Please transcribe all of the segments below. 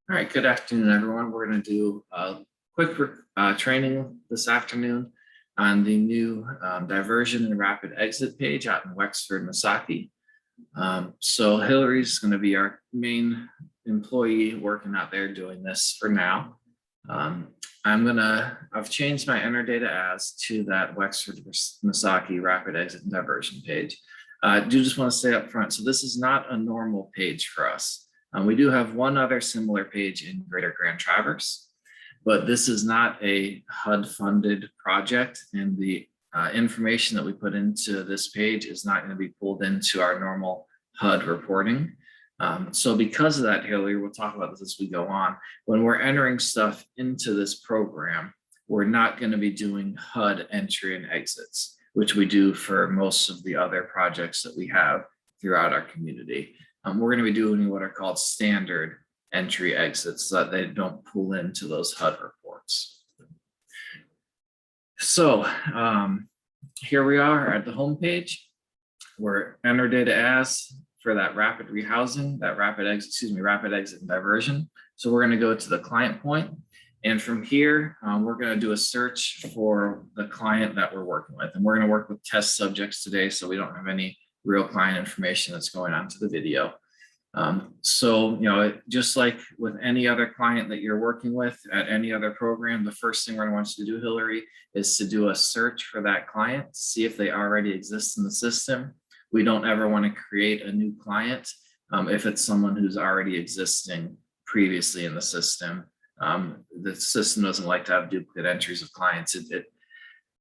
All right, good afternoon, everyone. We're going to do a quick training this afternoon on the new diversion and rapid exit page out in Wexford, Misaki. So Hillary's going to be our main employee working out there doing this for now. I've changed my enter data as to that Wexford Misaki rapid exit and diversion page. I do just want to say up front, so this is not a normal page for us. We do have one other similar page in Greater Grand Traverse, but this is not a HUD-funded project, and the information that we put into this page is not going to be pulled into our normal HUD reporting. So because of that, Hillary, we'll talk about this as we go on. When we're entering stuff into this program, we're not going to be doing HUD entry and exits, which we do for most of the other projects that we have throughout our community. We're going to be doing what are called standard entry exits so that they don't pull into those HUD reports. So here we are at the home page. We're enter data as for that rapid rehousing, that rapid exit and diversion. So we're going to go to the client point. And from here, we're going to do a search for the client that we're working with. And we're going to work with test subjects today, so we don't have any real client information that's going on to the video. So, just like with any other client that you're working with at any other program, the first thing we're going to want you to do, Hillary, is to do a search for that client, see if they already exist in the system. We don't ever want to create a new client if it's someone who's already existing previously in the system. The system doesn't like to have duplicate entries of clients.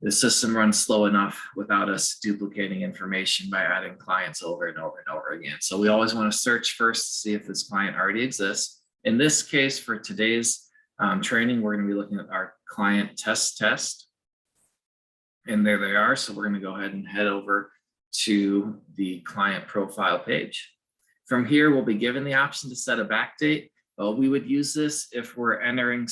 The system runs slow enough without us duplicating information by adding clients over and over and over again. So we always want to search first to see if this client already exists. In this case, for today's training, we're going to be looking at our client test. And there they are. So we're going to go ahead and head over to the client profile page. From here, we'll be given the option to set a backdate. We would use this if we're entering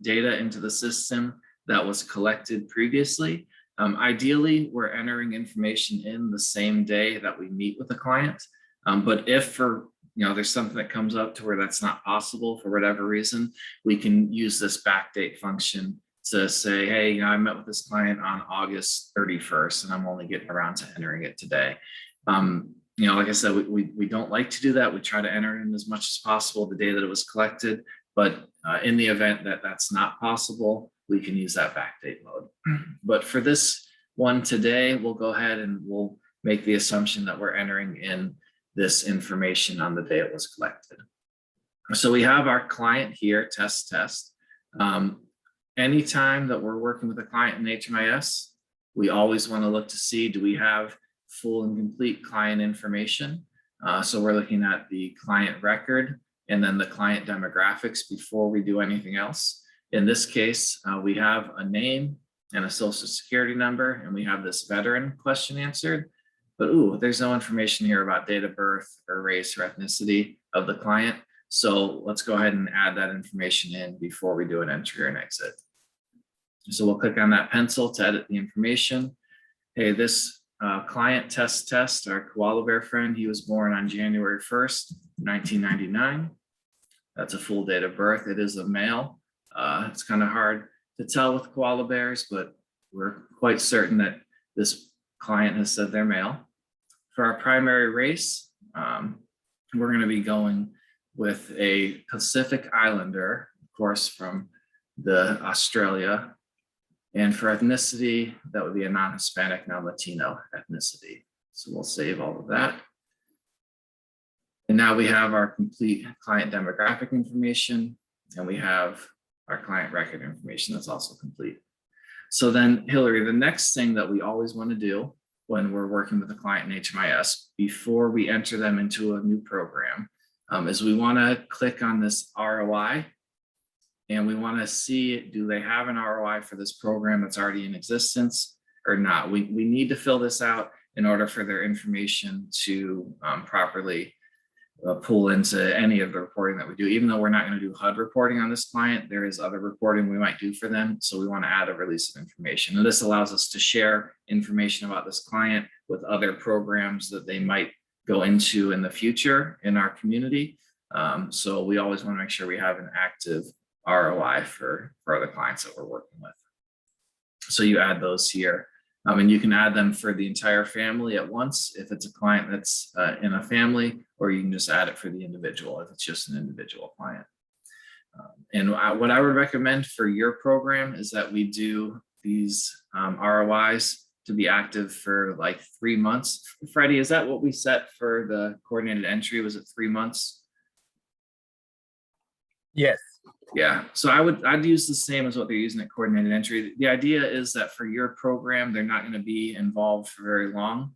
data into the system that was collected previously. Ideally, we're entering information in the same day that we meet with the client. But if there's something that comes up to where that's not possible for whatever reason, we can use this backdate function to say, hey, I met with this client on August 31st, and I'm only getting around to entering it today. Like I said, we don't like to do that. We try to enter in as much as possible the day that it was collected. But in the event that that's not possible, we can use that backdate mode. But for this one today, we'll go ahead and we'll make the assumption that we're entering in this information on the day it was collected. So we have our client here, test. Anytime that we're working with a client in HMIS, we always want to look to see, do we have full and complete client information? So we're looking at the client record and then the client demographics before we do anything else. In this case, we have a name and a social security number, and we have this veteran question answered, but there's no information here about date of birth or race or ethnicity of the client. So let's go ahead and add that information in before we do an entry or an exit. So we'll click on that pencil to edit the information. Hey, this client test, our koala bear friend, he was born on January 1st, 1999. That's a full date of birth. It is a male. It's kind of hard to tell with koala bears, but we're quite certain that this client has said they're male. For our primary race, we're going to be going with a Pacific Islander, of course, from Australia. And for ethnicity, that would be a non-Hispanic, non-Latino ethnicity. So we'll save all of that. And now we have our complete client demographic information, and we have our client record information that's also complete. So then, Hillary, the next thing that we always want to do when we're working with a client in HMIS before we enter them into a new program is we want to click on this ROI, and we want to see, do they have an ROI for this program that's already in existence or not? We need to fill this out in order for their information to properly pull into any of the reporting that we do. Even though we're not going to do HUD reporting on this client, there is other reporting we might do for them. So we want to add a release of information. And this allows us to share information about this client with other programs that they might go into in the future in our community. So we always want to make sure we have an active ROI for the clients that we're working with. So you add those here. And you can add them for the entire family at once if it's a client that's in a family, or you can just add it for the individual if it's just an individual client. And what I would recommend for your program is that we do these ROIs to be active for like 3 months. Freddie, is that what we set for the coordinated entry? Was it 3 months? Yes. Yeah, so I'd use the same as what they're using at coordinated entry. The idea is that for your program, they're not going to be involved for very long.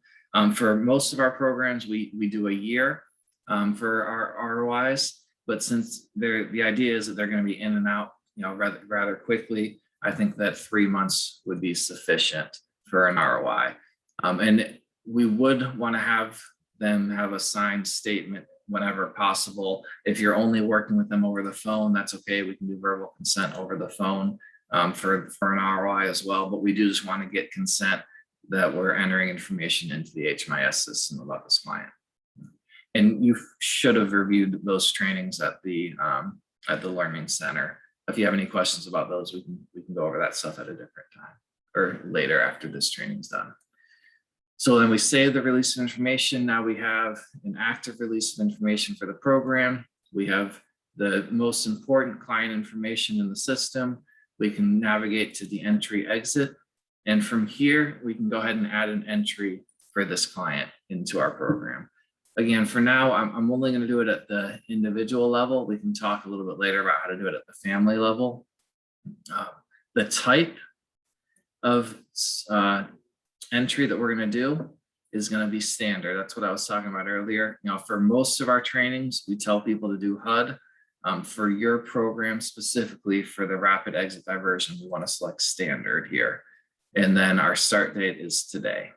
For most of our programs, we do a year for our ROIs, but since the idea is that they're going to be in and out, rather quickly, I think that 3 months would be sufficient for an ROI. And we would want to have them have a signed statement whenever possible. If you're only working with them over the phone, that's okay. We can do verbal consent over the phone for an ROI as well. But we do just want to get consent that we're entering information into the HMIS system about this client. And you should have reviewed those trainings at the Learning Center. If you have any questions about those, we can go over that stuff at a different time or later after this training's done. So then we save the release of information. Now we have an active release of information for the program. We have the most important client information in the system. We can navigate to the entry exit. And from here, we can go ahead and add an entry for this client into our program. Again, for now, I'm only going to do it at the individual level. We can talk a little bit later about how to do it at the family level. The type of entry that we're going to do is going to be standard. That's what I was talking about earlier. For most of our trainings, we tell people to do HUD. For your program specifically for the rapid exit diversion, we want to select standard here. And then our start date is today.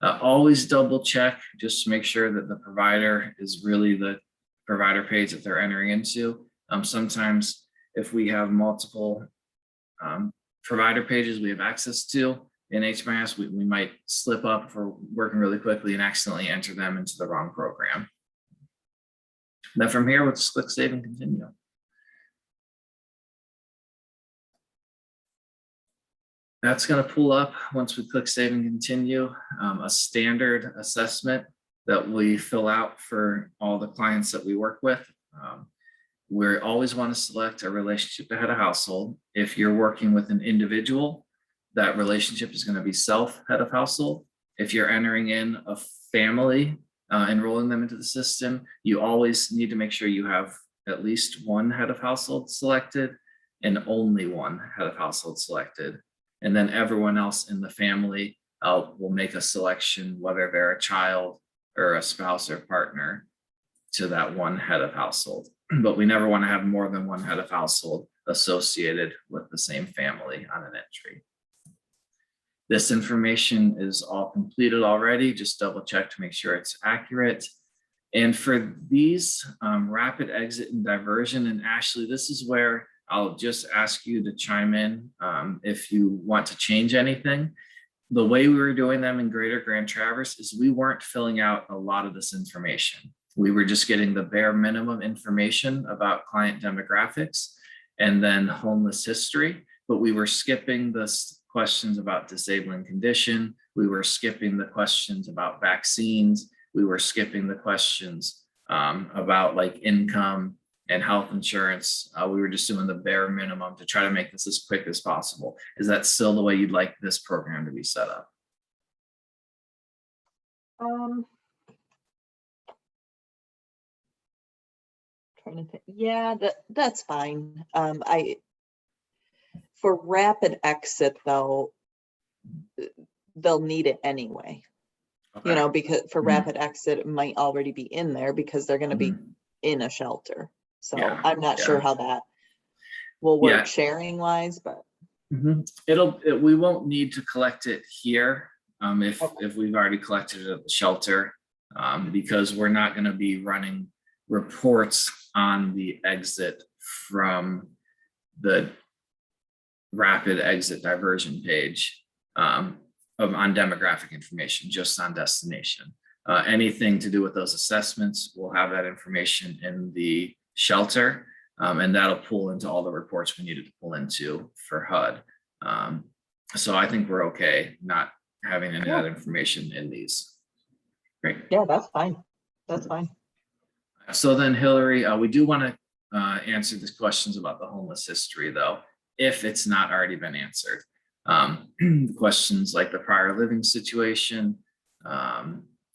Always double check just to make sure that the provider is really the provider page that they're entering into. Sometimes if we have multiple provider pages we have access to in HMIS, we might slip up if we're working really quickly and accidentally enter them into the wrong program. Then from here, we'll just click save and continue. That's going to pull up, once we click save and continue, a standard assessment that we fill out for all the clients that we work with. We always want to select a relationship to head of household. If you're working with an individual, that relationship is going to be self head of household. If you're entering in a family, enrolling them into the system, you always need to make sure you have at least one head of household selected and only one head of household selected. And then everyone else in the family will make a selection, whether they're a child or a spouse or partner, to that one head of household. But we never want to have more than one head of household associated with the same family on an entry. This information is all completed already. Just double check to make sure it's accurate. And for these rapid exit and diversion, and Ashley, this is where I'll just ask you to chime in if you want to change anything. The way we were doing them in Greater Grand Traverse is we weren't filling out a lot of this information. We were just getting the bare minimum information about client demographics and then homeless history, but we were skipping the questions about disabling condition. We were skipping the questions about vaccines. We were skipping the questions about like income and health insurance. We were just doing the bare minimum to try to make this as quick as possible. Is that still the way you'd like this program to be set up? Trying to think. Yeah, that's fine. For rapid exit though, they'll need it anyway. Okay. Because for rapid exit, it might already be in there because they're going to be in a shelter. So yeah, I'm not sure how that will work sharing wise, but we won't need to collect it here if we've already collected it at the shelter, because we're not going to be running reports on the exit from the rapid exit diversion page on demographic information, just on destination. Anything to do with those assessments, we'll have that information in the shelter, and that'll pull into all the reports we needed to pull into for HUD. So I think we're okay not having any of that information in these. Great. Yeah, that's fine. That's fine. So then, Hillary, we do want to answer these questions about the homeless history, though, if it's not already been answered. Questions like the prior living situation,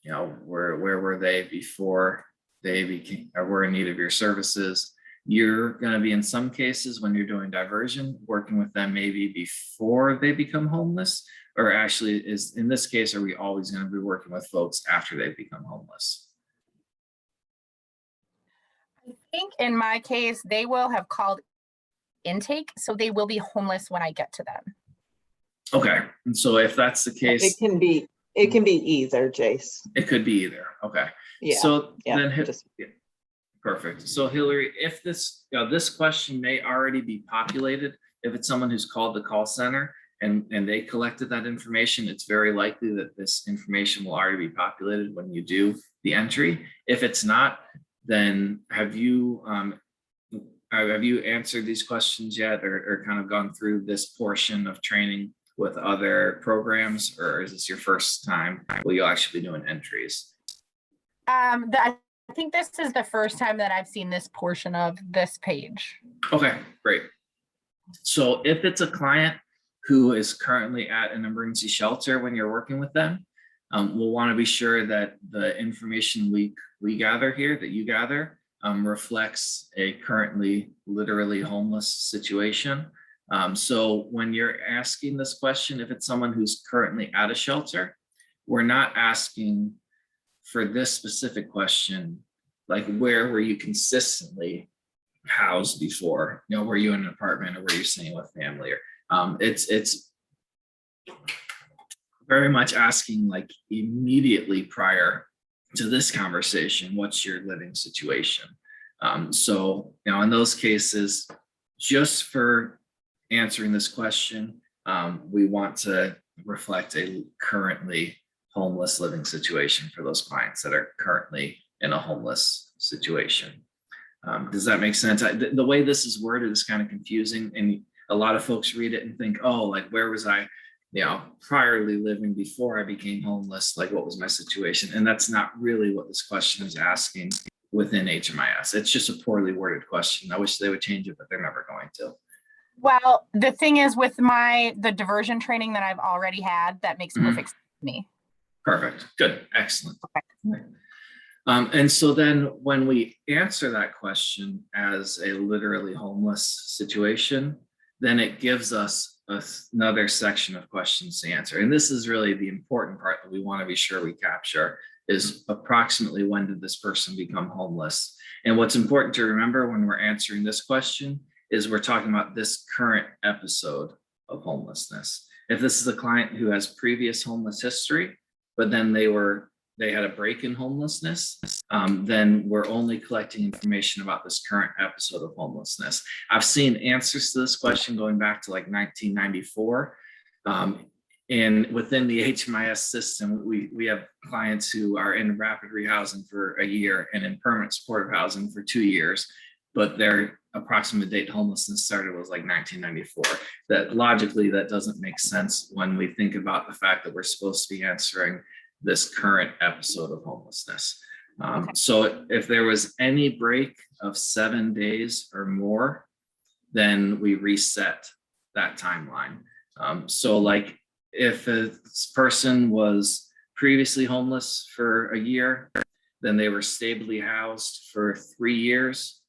you know, where were they before they became or were in need of your services? You're going to be, in some cases, when you're doing diversion, working with them maybe before they become homeless, or actually is in this case, are we always going to be working with folks after they become homeless? I think in my case, they will have called intake, so they will be homeless when I get to them. Okay, and so if that's the case, It can be either, Jace. it could be either. Okay. Yeah. So yeah, then, just- yeah, perfect. So Hillary, if this, this question may already be populated, if it's someone who's called the call center and they collected that information, it's very likely that this information will already be populated when you do the entry. If it's not, then have you answered these questions yet, or kind of gone through this portion of training with other programs, or is this your first time where you'll actually be doing entries? I think this is the first time that I've seen this portion of this page. Okay, great. So if it's a client who is currently at an emergency shelter when you're working with them, we'll want to be sure that the information we gather here, that you gather, reflects a currently literally homeless situation. So when you're asking this question, if it's someone who's currently at a shelter, we're not asking for this specific question, like where were you consistently housed before? You know, were you in an apartment, or were you staying with family? Or it's very much asking like immediately prior to this conversation, what's your living situation? So, you know, in those cases, just for answering this question, we want to reflect a currently homeless living situation for those clients that are currently in a homeless situation. Does that make sense? The way this is worded is kind of confusing, and a lot of folks read it and think, oh, like where was I, you know, priorly living before I became homeless? Like what was my situation? And that's not really what this question is asking within HMIS. It's just a poorly worded question. I wish they would change it, but they're never going to. Well, the thing is, with the diversion training that I've already had, that makes perfect sense to me. Perfect. Good. Excellent. Okay. And so then when we answer that question as a literally homeless situation, then it gives us another section of questions to answer. And this is really the important part that we want to be sure we capture, is approximately when did this person become homeless? And what's important to remember when we're answering this question is we're talking about this current episode of homelessness. If this is a client who has previous homeless history, but then they had a break in homelessness, then we're only collecting information about this current episode of homelessness. I've seen answers to this question going back to like 1994. And within the HMIS system, we have clients who are in rapid rehousing for a year and in permanent supportive housing for 2 years, but their approximate date homelessness started was like 1994. That logically, that doesn't make sense when we think about the fact that we're supposed to be answering this current episode of homelessness. So if there was any break of 7 days or more, then we reset that timeline. So like if a person was previously homeless for a year, then they were stably housed for 3 years,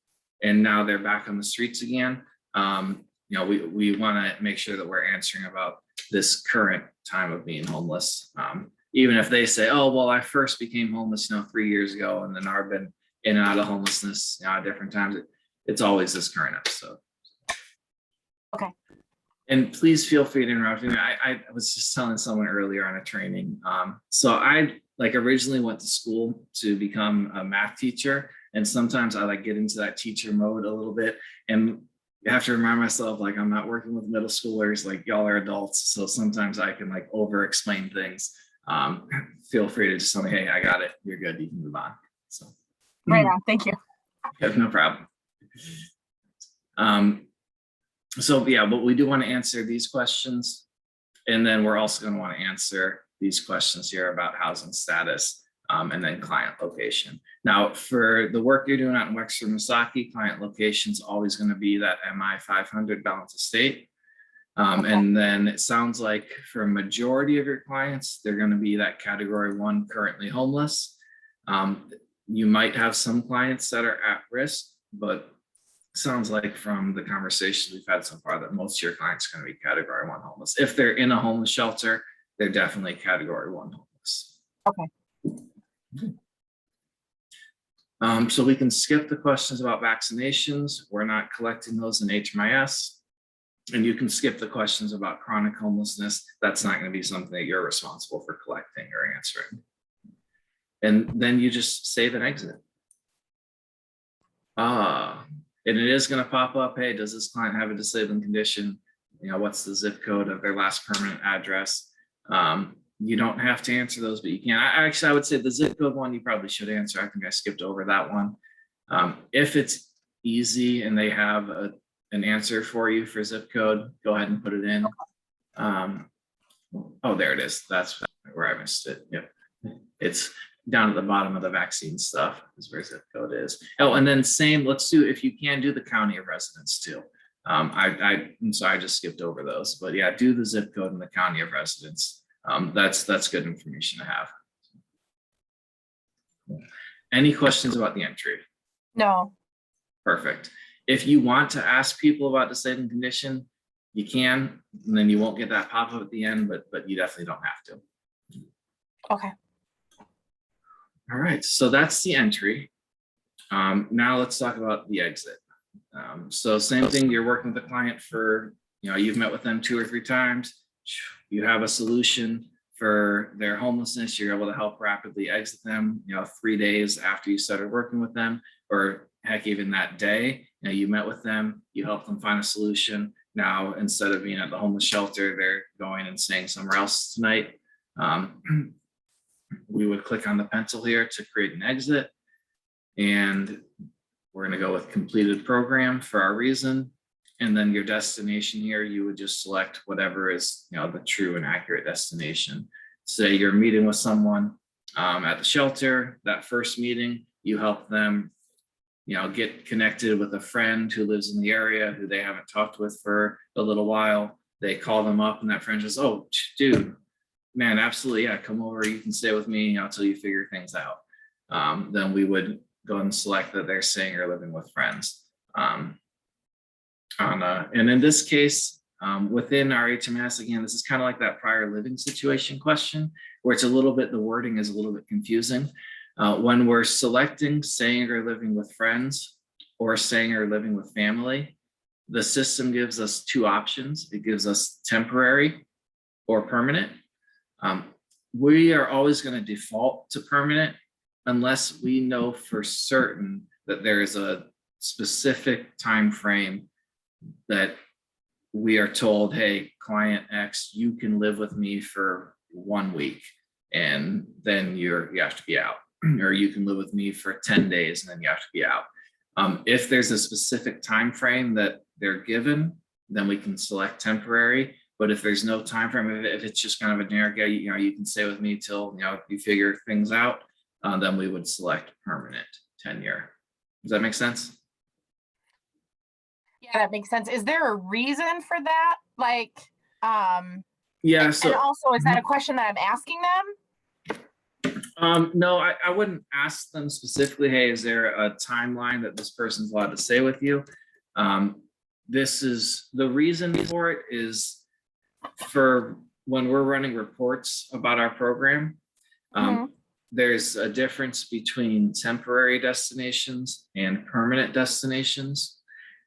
and now they're back on the streets again. You know, we want to make sure that we're answering about this current time of being homeless. Even if they say, oh, well, I first became homeless, 3 years ago, and then I've been in and out of homelessness, at different times, it's always this current episode. Okay. And please feel free to interrupt me. I was just telling someone earlier on a training. So I originally went to school to become a math teacher. And sometimes I get into that teacher mode a little bit. And you have to remind myself, I'm not working with middle schoolers, y'all are adults. So sometimes I can over explain things. feel free to just tell me, hey, I got it. You're good. You can move on. So, Right on. Thank you. yeah, no problem. So yeah, but we do want to answer these questions. And then we're also going to want to answer these questions here about housing status and then client location. Now, for the work you're doing out in Wexford, Misaki, client location is always going to be that MI 500 balance of state. And then it sounds like for a majority of your clients, they're going to be that category 1 currently homeless. You might have some clients that are at risk, but sounds like from the conversations we've had so far that most of your clients are going to be category 1 homeless. If they're in a homeless shelter, they're definitely category 1 homeless. Okay. So we can skip the questions about vaccinations. We're not collecting those in HMIS. And you can skip the questions about chronic homelessness. That's not going to be something that you're responsible for collecting or answering. And then you just save and exit. And it is going to pop up, hey, does this client have a disabling condition? You know, what's the zip code of their last permanent address? You don't have to answer those, but you can. I would say the zip code one you probably should answer. I think I skipped over that one. If it's easy and they have an answer for you for zip code, go ahead and put it in. Oh, there it is. That's where I missed it. Yep. It's down at the bottom of the vaccine stuff is where zip code is. Oh, and then same, let's do, if you can, do the county of residence too. I'm sorry, I just skipped over those, but yeah, do the zip code and the county of residence. That's good information to have. Any questions about the entry? No. Perfect. If you want to ask people about disabling condition, you can, and then you won't get that pop-up at the end, but you definitely don't have to. Okay. All right, so that's the entry. Now let's talk about the exit. So same thing, you're working with the client for, you've met with them 2 or 3 times. You have a solution for their homelessness. You're able to help rapidly exit them, 3 days after you started working with them, or heck, even that day, you met with them, you helped them find a solution. Now, instead of being at the homeless shelter, they're going and staying somewhere else tonight. We would click on the pencil here to create an exit. And we're going to go with completed program for our reason. And then your destination here, you would just select whatever is, the true and accurate destination. Say you're meeting with someone at the shelter. That first meeting, you help them, get connected with a friend who lives in the area who they haven't talked with for a little while. They call them up and that friend says, oh, dude, man, absolutely. Yeah, come over. You can stay with me until you figure things out. Then we would go and select that they're staying or living with friends. And in this case, within our HMS, again, this is kind of like that prior living situation question, where it's a little bit, the wording is a little bit confusing. When we're selecting staying or living with friends or staying or living with family, the system gives us 2 options. It gives us temporary or permanent. We are always going to default to permanent unless we know for certain that there is a specific time frame that we are told, hey, client X, you can live with me for 1 week and then you have to be out, or you can live with me for 10 days and then you have to be out. If there's a specific time frame that they're given, then we can select temporary. But if there's no time frame, if it's just kind of a generic, you can stay with me till you figure things out, then we would select permanent tenure. Does that make sense? Yeah, that makes sense. Is there a reason for that? Like, yeah. So, and also, is that a question that I'm asking them? No, I wouldn't ask them specifically, hey, is there a timeline that this person's allowed to stay with you? This is the reason for it is for when we're running reports about our program, there's a difference between temporary destinations and permanent destinations.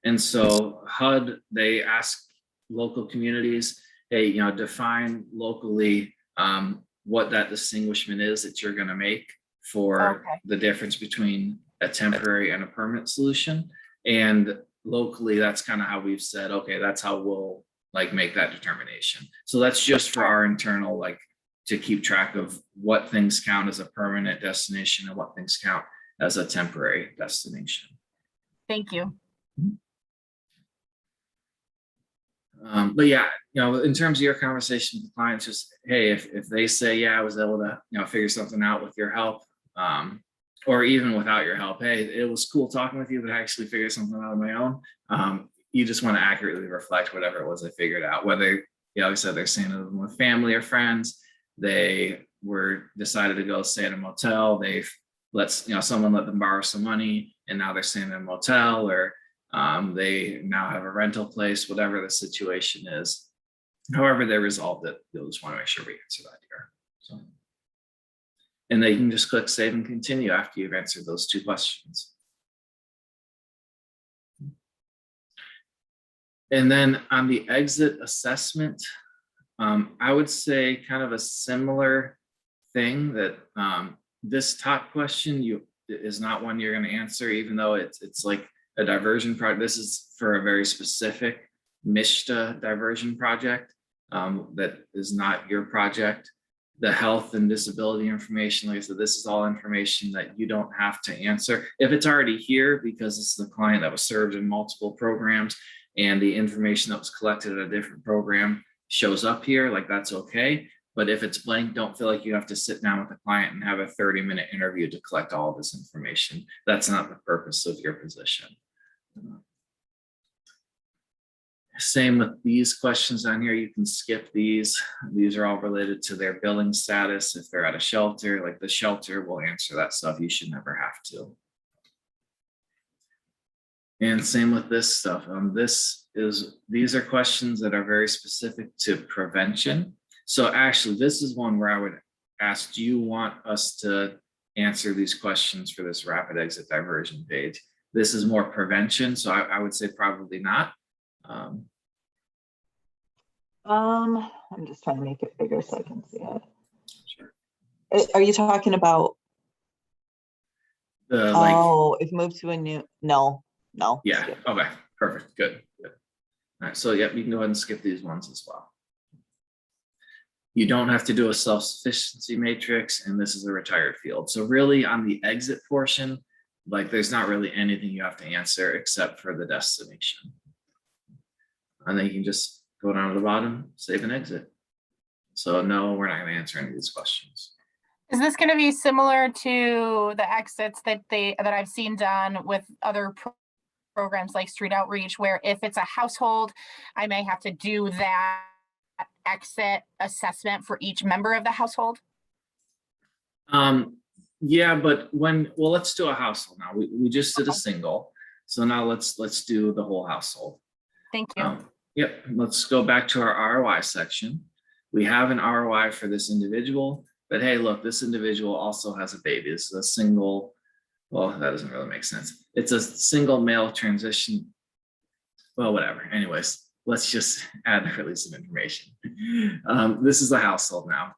And so HUD, they ask local communities, hey, define locally what that distinguishment is that you're going to make for the difference between a temporary and a permanent solution. And locally, that's kind of how we've said, okay, that's how we'll make that determination. So that's just for our internal to keep track of what things count as a permanent destination and what things count as a temporary destination. Thank you. But yeah, in terms of your conversation with the clients, just, hey, if they say, yeah, I was able to, figure something out with your help, or even without your help, hey, it was cool talking with you, but I actually figured something out on my own. You just want to accurately reflect whatever it was they figured out, whether, like I said, they're staying with family or friends, they were decided to go stay in a motel, someone let them borrow some money and now they're staying in a motel, or they now have a rental place, whatever the situation is. However they resolved it, you'll just want to make sure we answer that here. So, and then you can just click save and continue after you've answered those 2 questions. And then on the exit assessment, I would say kind of a similar thing, that this top question is not one you're going to answer, even though it's like a diversion project. This is for a very specific MISHTA diversion project that is not your project. The health and disability information, like I said, this is all information that you don't have to answer. If it's already here, because it's the client that was served in multiple programs and the information that was collected at a different program shows up here, like that's okay. But if it's blank, don't feel like you have to sit down with the client and have a 30-minute interview to collect all of this information. That's not the purpose of your position. Same with these questions on here. You can skip these. These are all related to their billing status. If they're at a shelter, like the shelter will answer that stuff. You should never have to. And same with this stuff. These are questions that are very specific to prevention. So actually, this is one where I would ask, do you want us to answer these questions for this rapid exit diversion page? This is more prevention, so I would say probably not. I'm just trying to make it bigger so I can see it. Sure. Are you talking about? The if moved to a new, no. Yeah. Skip. Okay. Perfect. Good. All right. So yep, you can go ahead and skip these ones as well. You don't have to do a self-sufficiency matrix, and this is a retired field. So really, on the exit portion, like there's not really anything you have to answer except for the destination. And then you can just go down to the bottom, save and exit. So no, we're not going to answer any of these questions. Is this going to be similar to the exits that I've seen done with other programs like Street Outreach, where if it's a household, I may have to do that exit assessment for each member of the household? Yeah, but let's do a household now. We just did a single. So now let's do the whole household. Thank you. Yep, let's go back to our ROI section. We have an ROI for this individual, but hey, look, this individual also has a baby. This is a single, well, that doesn't really make sense. It's a single male transition. Well, whatever. Anyways, let's just add the release of information. This is the household now.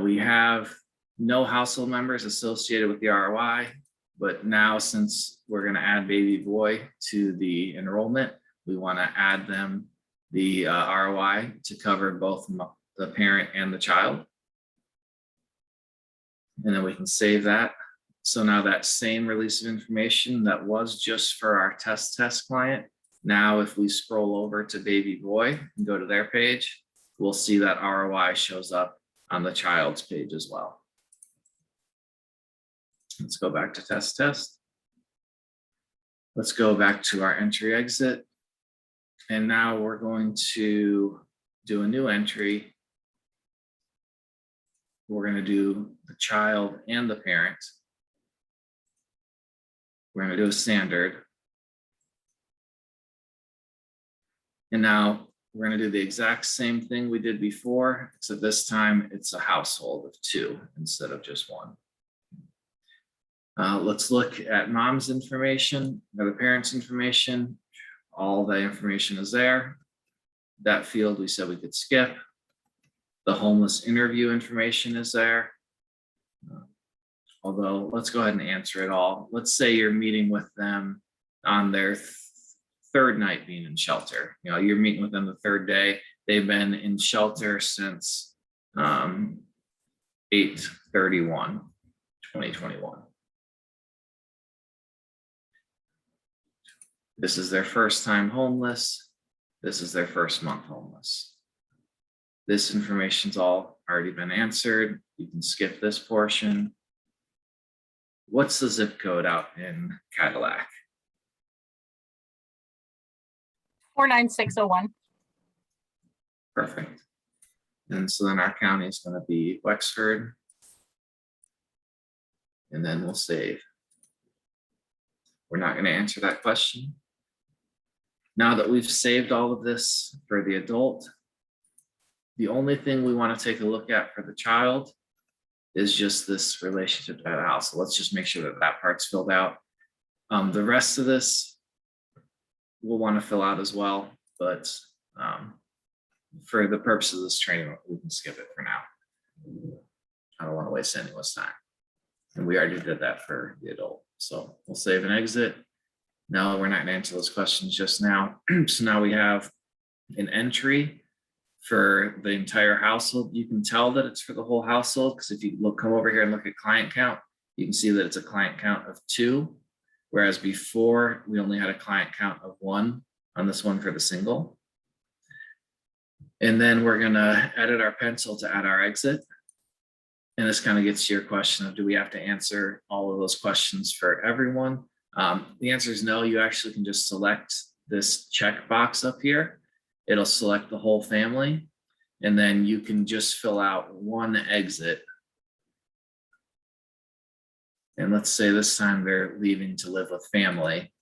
We have no household members associated with the ROI, but now since we're going to add baby boy to the enrollment, we want to add them the ROI to cover both the parent and the child. And then we can save that. So now that same release of information that was just for our test client, now if we scroll over to baby boy and go to their page, we'll see that ROI shows up on the child's page as well. Let's go back to test. Let's go back to our entry exit. And now we're going to do a new entry. We're going to do the child and the parent. We're going to do a standard. And now we're going to do the exact same thing we did before, except this time it's a household of 2 instead of just 1. Let's look at mom's information or the parent's information. All the information is there. That field we said we could skip. The homeless interview information is there. Although let's go ahead and answer it all. Let's say you're meeting with them on their 3rd night being in shelter. You're meeting with them the 3rd day. They've been in shelter since 8/31/2021. This is their first time homeless. This is their first month homeless. This information's all already been answered. You can skip this portion. What's the zip code out in Cadillac? 49601. Perfect. And so then our county is going to be Wexford. And then we'll save. We're not going to answer that question. Now that we've saved all of this for the adult, the only thing we want to take a look at for the child is just this relationship to that house. So let's just make sure that that part's filled out. The rest of this we'll want to fill out as well, but for the purpose of this training, we can skip it for now. I don't want to waste anyone's time. And we already did that for the adult. So we'll save and exit. No, we're not going to answer those questions just now. So now we have an entry for the entire household. You can tell that it's for the whole household because if you come over here and look at client count, you can see that it's a client count of 2, whereas before we only had a client count of 1 on this one for the single. And then we're going to edit our pencil to add our exit. And this kind of gets to your question of, do we have to answer all of those questions for everyone? The answer is no. You actually can just select this checkbox up here. It'll select the whole family. And then you can just fill out one exit. And let's say this time they're leaving to live with family.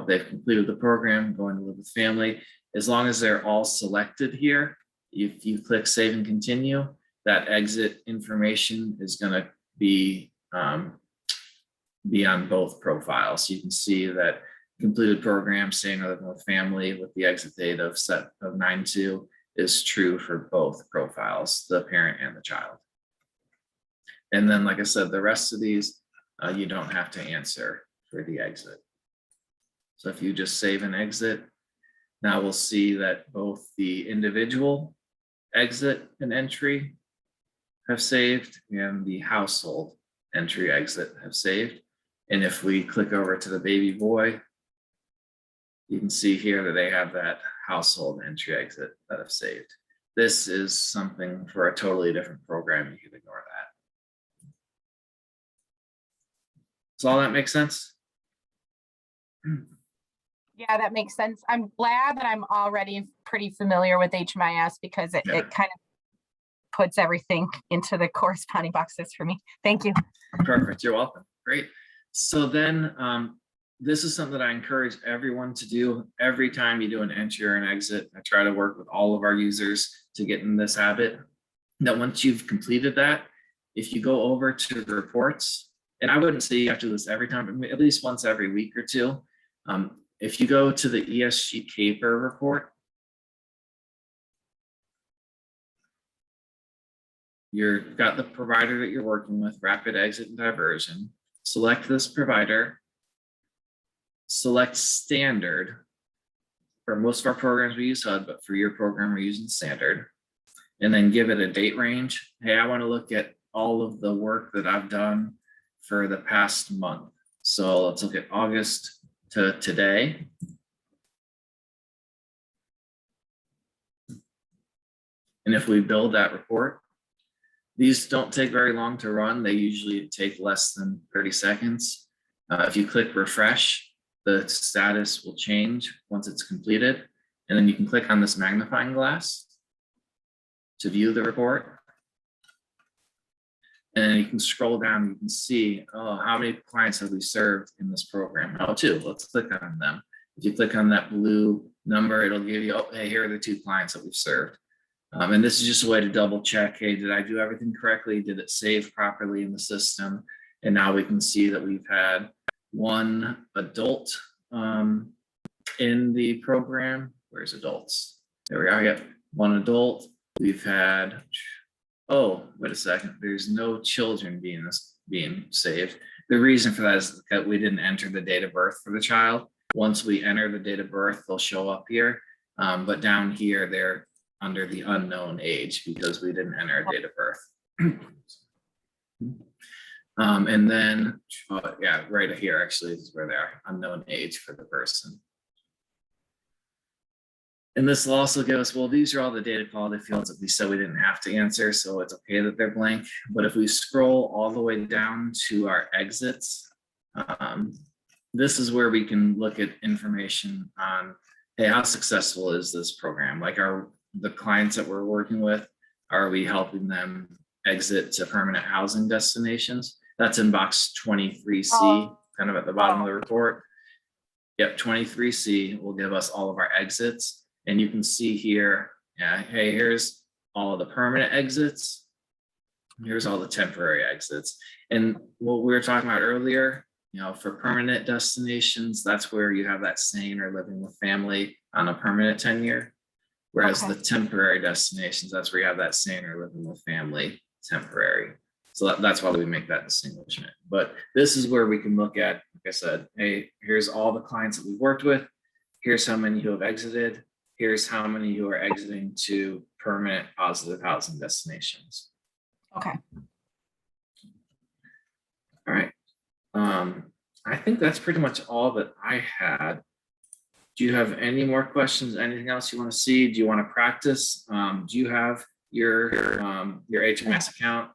They've completed the program, going to live with family. As long as they're all selected here, if you click save and continue, that exit information is going to be on both profiles. So you can see that completed program staying living with family with the exit date of 9/2 is true for both profiles, the parent and the child. And then, like I said, the rest of these, you don't have to answer for the exit. So if you just save and exit, now we'll see that both the individual exit and entry have saved and the household entry exit have saved. And if we click over to the baby boy, you can see here that they have that household entry exit that have saved. This is something for a totally different program. You can ignore that. Does all that make sense? Yeah, that makes sense. I'm glad that I'm already pretty familiar with HMIS because it kind of puts everything into the corresponding boxes for me. Thank you. Perfect. You're welcome. Great. So then this is something that I encourage everyone to do every time you do an entry or an exit. I try to work with all of our users to get in this habit. That once you've completed that, if you go over to the reports, and I wouldn't say you have to do this every time, but at least once every week or two. If you go to the ESG CAPER report, you've got the provider that you're working with, rapid exit and diversion. Select this provider, select standard. For most of our programs we use HUD, but for your program we're using standard. And then give it a date range. Hey, I want to look at all of the work that I've done for the past month. So let's look at August to today. And if we build that report, these don't take very long to run. They usually take less than 30 seconds. If you click refresh, the status will change once it's completed. And then you can click on this magnifying glass to view the report. And then you can scroll down, you can see, oh, how many clients have we served in this program? Oh, 2, let's click on them. If you click on that blue number, it'll give you, oh, hey, here are the 2 clients that we've served. And this is just a way to double check, hey, did I do everything correctly? Did it save properly in the system? And now we can see that we've had 1 adult in the program. Where's adults? There we are, yep, 1 adult. We've had, oh, wait a second, there's no children being saved. The reason for that is that we didn't enter the date of birth for the child. Once we enter the date of birth, they'll show up here. But down here, they're under the unknown age because we didn't enter a date of birth. And then, yeah, right here actually is where they are, unknown age for the person. And this will also give us, well, these are all the data quality fields that we said we didn't have to answer, so it's okay that they're blank. But if we scroll all the way down to our exits, this is where we can look at information on, hey, how successful is this program? Like, are the clients that we're working with, are we helping them exit to permanent housing destinations? That's in box 23C, kind of at the bottom of the report. Yep, 23C will give us all of our exits. And you can see here, yeah, hey, here's all of the permanent exits. Here's all the temporary exits. And what we were talking about earlier, you know, for permanent destinations, that's where you have that staying or living with family on a permanent tenure. Whereas the temporary destinations, that's where you have that staying or living with family temporary. So that's why we make that distinguishment. But this is where we can look at, like I said, hey, here's all the clients that we've worked with. Here's how many who have exited. Here's how many who are exiting to permanent positive housing destinations. Okay. All right. I think that's pretty much all that I had. Do you have any more questions? Anything else you want to see? Do you want to practice? Do you have your HMS account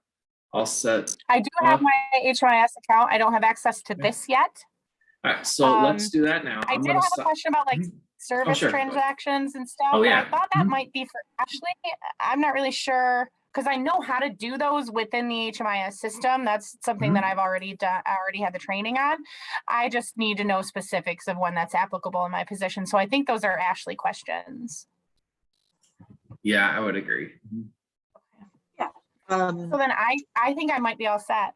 all set? I do have my HMIS account. I don't have access to this yet. All right, so let's do that now. I did have a question about like service sure. transactions and stuff. Oh, yeah. I thought that might be for Ashley. I'm not really sure because I know how to do those within the HMIS system. That's something that I've already done. I already had the training on. I just need to know specifics of when that's applicable in my position. So I think those are Ashley questions. Yeah, I would agree. Yeah. So then I think I might be all set.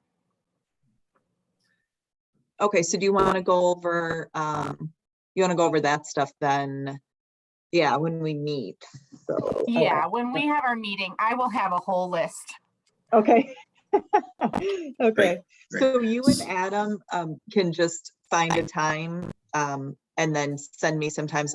Okay, so do you want to go over, that stuff then? Yeah, when we meet. So yeah, when we have our meeting, I will have a whole list. Okay. Okay. Great. So you and Adam can just find a time and then send me some times